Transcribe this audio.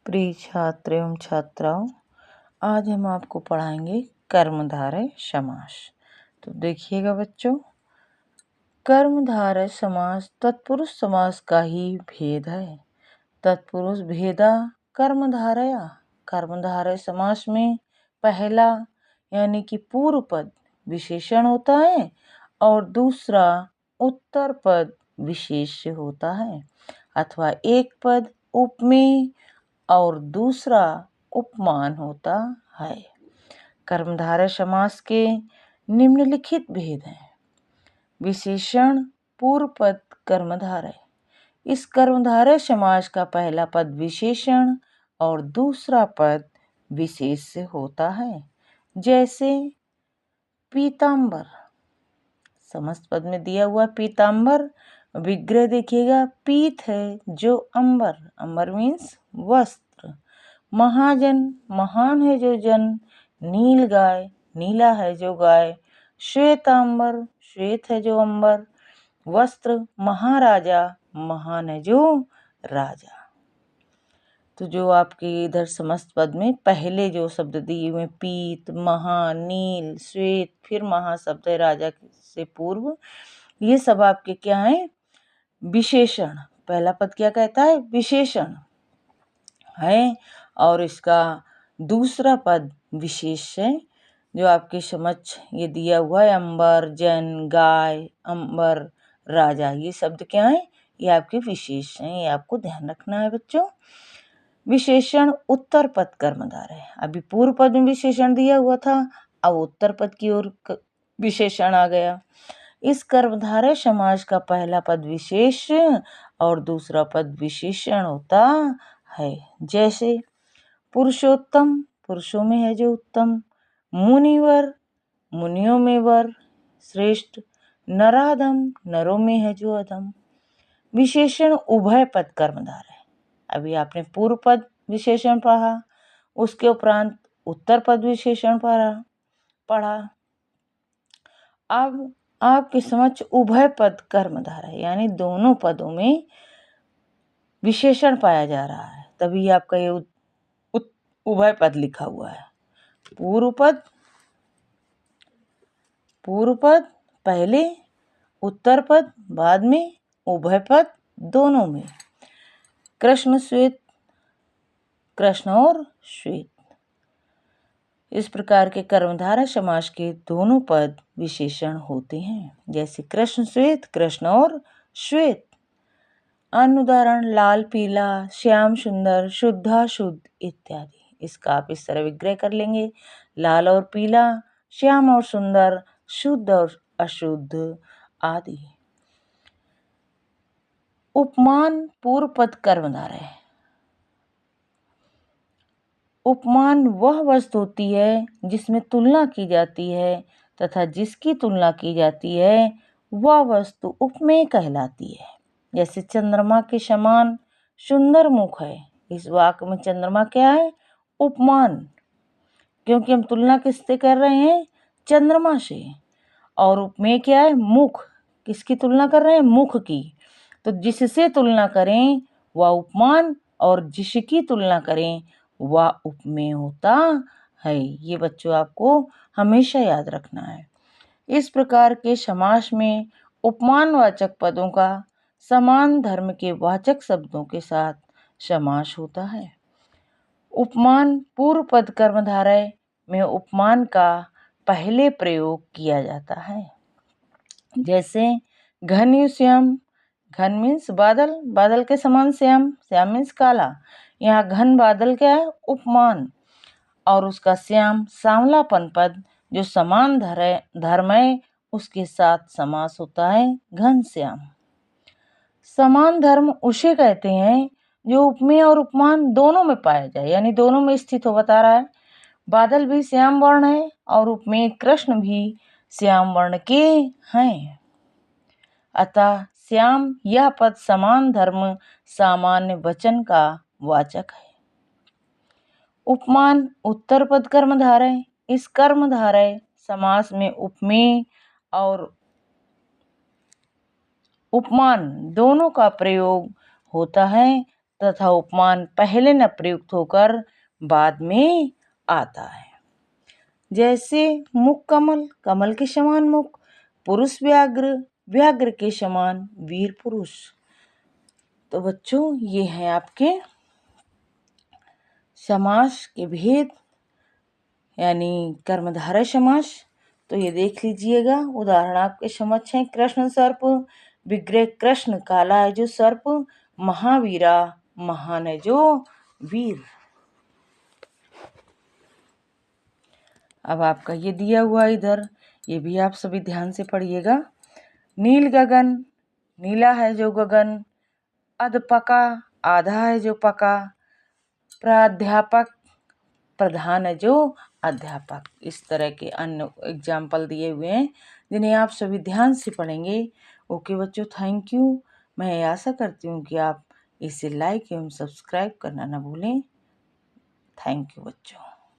प्रिय छात्र एवं छात्राओं, आज हम आपको पढ़ाएंगे कर्मधारय समास। तो देखिएगा बच्चों, कर्मधारय समास तत्पुरुष समास का ही भेद है। तत्पुरुष भेदा कर्मधारया। कर्मधारय समास में पहला यानी कि पूर्व पद विशेषण होता है और दूसरा उत्तर पद विशेष्य होता है, अथवा एक पद उपमेय और दूसरा उपमान होता है। कर्मधारय समास के निम्नलिखित भेद हैं। विशेषण पूर्व पद कर्मधारय। इस कर्मधारय समास का पहला पद विशेषण और दूसरा पद विशेष्य होता है। जैसे पीतांबर, समस्त पद में दिया हुआ पीतांबर, विग्रह देखिएगा, पीत है जो अंबर, अंबर मीन्स वस्त्र। महाजन, महान है जो जन। नील गाय, नीला है जो गाय। श्वेतांबर, श्वेत है जो अंबर। वस्त्र, महाराजा, महान है जो राजा। तो जो आपके इधर समस्त पद में पहले जो शब्द दिए हुए पीत, महा, नील, श्वेत, फिर महा शब्द है राजा से पूर्व, ये सब आपके क्या है? विशेषण। पहला पद क्या कहता है? विशेषण है और इसका दूसरा पद विशेष है। जो आपके समक्ष ये दिया हुआ है, अंबर, जन, गाय, अंबर, राजा, ये शब्द क्या है? ये आपके विशेष हैं, ये आपको ध्यान रखना है बच्चों। विशेषण उत्तर पद कर्मधारय है। अभी पूर्व पद में विशेषण दिया हुआ था, अब उत्तर पद की ओर विशेषण आ गया। इस कर्मधारय समास का पहला पद विशेष और दूसरा पद विशेषण होता है। जैसे पुरुषोत्तम, पुरुषों में है जो उत्तम। मुनिवर, मुनियों में वर, श्रेष्ठ। नराधम, नरों में है जो अधम। विशेषण उभय पद कर्मधारय। अभी आपने पूर्व पद विशेषण पढ़ा, उसके उपरांत उत्तर पद विशेषण पढ़ा। अब आपके समक्ष उभय पद कर्मधारय यानी दोनों पदों में विशेषण पाया जा रहा है, तभी आपका ये उभय पद लिखा हुआ है। पूर्व पद पहले, उत्तर पद बाद में, उभय पद दोनों में। कृष्ण श्वेत, कृष्ण और श्वेत, इस प्रकार के कर्मधारय समास के दोनों पद विशेषण होते हैं। जैसे कृष्ण श्वेत, कृष्ण और श्वेत। अन्य उदाहरण लाल पीला, श्याम सुंदर, शुद्धा शुद्ध इत्यादि। इसका आप इस तरह विग्रह कर लेंगे, लाल और पीला, श्याम और सुंदर, शुद्ध और अशुद्ध आदि। उपमान पूर्व पद कर्मधारय। उपमान वह वस्तु होती है जिसमें तुलना की जाती है तथा जिसकी तुलना की जाती है वह वस्तु उपमेय कहलाती है। जैसे चंद्रमा के समान सुंदर मुख है। इस वाक्य में चंद्रमा क्या है? उपमान, क्योंकि हम तुलना किससे कर रहे हैं? चंद्रमा से। और उपमेय क्या है? मुख। किसकी तुलना कर रहे हैं? मुख की। तो जिससे तुलना करें वह उपमान और जिसकी तुलना करें वह उपमेय होता है। ये बच्चों आपको हमेशा याद रखना है। इस प्रकार के समास में उपमानवाचक पदों का समान धर्म के वाचक शब्दों के साथ समास होता है। उपमान पूर्व पद कर्मधारय में उपमान का पहले प्रयोग किया जाता है। जैसे घन श्याम, घन मीन्स बादल, बादल के समान श्याम, श्याम मीन्स काला। यहाँ घन बादल क्या है? उपमान। और उसका श्याम सांवलापन पद जो समान धर्म है उसके साथ समास होता है घन श्याम। समान धर्म उसे कहते हैं जो उपमेय और उपमान दोनों में पाया जाए, यानी दोनों में स्थित हो। बता रहा है बादल भी श्याम वर्ण है और उपमेय कृष्ण भी श्याम वर्ण के हैं। अतः श्याम यह पद समान धर्म सामान्य वचन का वाचक है। उपमान उत्तर पद कर्मधारय। इस कर्मधारय समास में उपमेय और उपमान दोनों का प्रयोग होता है तथा उपमान पहले न प्रयुक्त होकर बाद में आता है। जैसे मुख कमल, कमल के समान मुख, पुरुष व्याघ्र, व्याघ्र के समान वीर पुरुष। तो बच्चों ये हैं आपके समास के भेद यानी कर्मधारय समास। तो ये देख लीजिएगा, उदाहरण आपके समक्ष है। कृष्ण सर्प, विग्रह कृष्ण, काला है जो सर्प, महावीरा, महान है जो वीर। अब आपका ये दिया हुआ इधर, ये भी आप सभी ध्यान से पढ़िएगा। नील गगन, नीला है जो गगन, अधपका, आधा है जो पका, प्राध्यापक, प्रधान है जो अध्यापक। इस तरह के अन्य एग्जाम्पल दिए हुए हैं जिन्हें आप सभी ध्यान से पढ़ेंगे। ओके बच्चों, थैंक यू। मैं आशा करती हूँ कि आप इसे लाइक एवं सब्सक्राइब करना ना भूलें। थैंक यू बच्चों।